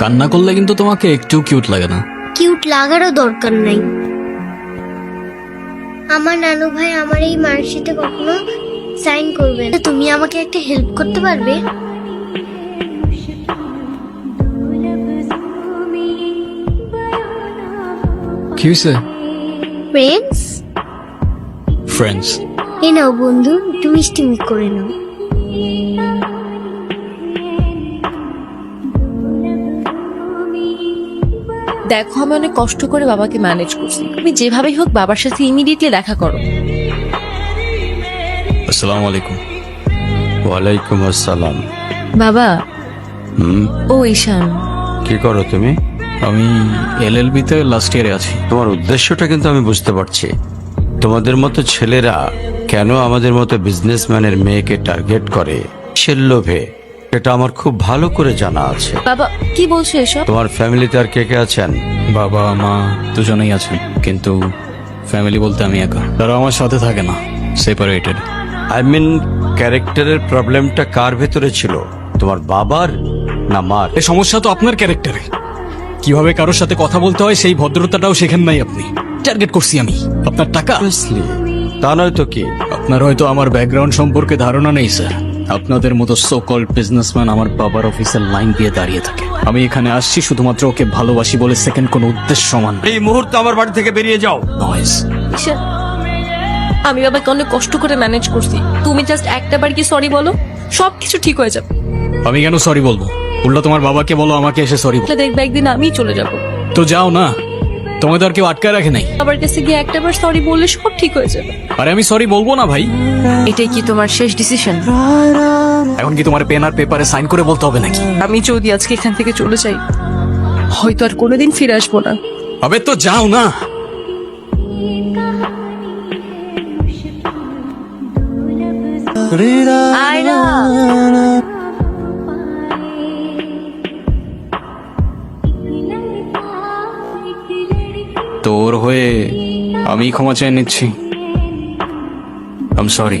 কান্না করলে কিন্তু তোমাকে একটু কিউট লাগে না। কিউট লাগারও দরকার নাই। আমার নানু ভাই আমার এই মার্কশিটে কখনো সাইন করবে না। তুমি আমাকে একটা হেল্প করতে পারবে? কি হয়েছে? Friends, friends? এ নাও বন্ধু, একটু মিষ্টি মুখ করে নাও। দেখো, আমি অনেক কষ্ট করে বাবাকে ম্যানেজ করছি। তুমি যেভাবেই হোক বাবার সাথে ইমিডিয়েটলি দেখা করো। আসসালামু আলাইকুম। ওয়ালাইকুম আসসালাম। বাবা, হুম, ও ঈশান। কি করো তুমি? আমি এলএলবি তে লাস্ট ইয়ারে আছি। তোমার উদ্দেশ্যটা কিন্তু আমি বুঝতে পারছি। তোমাদের মতো ছেলেরা কেন আমাদের মতো বিজনেসম্যানের মেয়েকে টার্গেট করে সে লোভে, এটা আমার খুব ভালো করে জানা আছে। বাবা কি বলছো এসব? তোমার ফ্যামিলিতে আর কে কে আছেন? বাবা মা দুজনেই আছেন, কিন্তু ফ্যামিলি বলতে আমি একা। তারা আমার সাথে থাকে না, সেপারেটেড। আই মিন, ক্যারেক্টারের প্রবলেমটা কার ভেতরে ছিল, তোমার বাবার না মার? এই সমস্যা তো আপনার ক্যারেক্টারে। কিভাবে কারোর সাথে কথা বলতে হয় সেই ভদ্রতাটাও শেখেন নাই আপনি। টার্গেট করছি আমি আপনার টাকা। Honestly, তা নয় তো কি? আপনার হয়তো আমার ব্যাকগ্রাউন্ড সম্পর্কে ধারণা নেই স্যার। আপনাদের মতো সো কল্ড বিজনেসম্যান আমার বাবার অফিসের লাইন দিয়ে দাঁড়িয়ে থাকে। আমি এখানে আসছি শুধুমাত্র ওকে ভালোবাসি বলে, সেকেন্ড কোনো উদ্দেশ্য সমান এই মুহূর্তে আমার বাড়ি থেকে বেরিয়ে যাও। নয়েস। ঈশান, আমি বাবাকে অনেক কষ্ট করে ম্যানেজ করছি। তুমি জাস্ট একটা বার কি সরি বলো, সবকিছু ঠিক হয়ে যাবে। আমি কেন সরি বলবো? উল্টা তোমার বাবাকে বলো আমাকে এসে সরি বল। তাহলে দেখবে একদিন আমিই চলে যাব। তো যাও না, তোমাদের আর কেউ আটকায় রাখে নাই। বাবার কাছে গিয়ে একটা বার সরি বললে সব ঠিক হয়ে যাবে। আরে আমি সরি বলবো না ভাই। এটাই কি তোমার শেষ ডিসিশন? এখন কি তোমার পেন আর পেপারে সাইন করে বলতে হবে নাকি? আমি যদি আজকে এখান থেকে চলে যাই, হয়তো আর কোনোদিন ফিরে আসবো না। আবে তো যাও না। আয়রা, তোর হয়ে আমি ক্ষমা চেয়ে নিচ্ছি। I am sorry.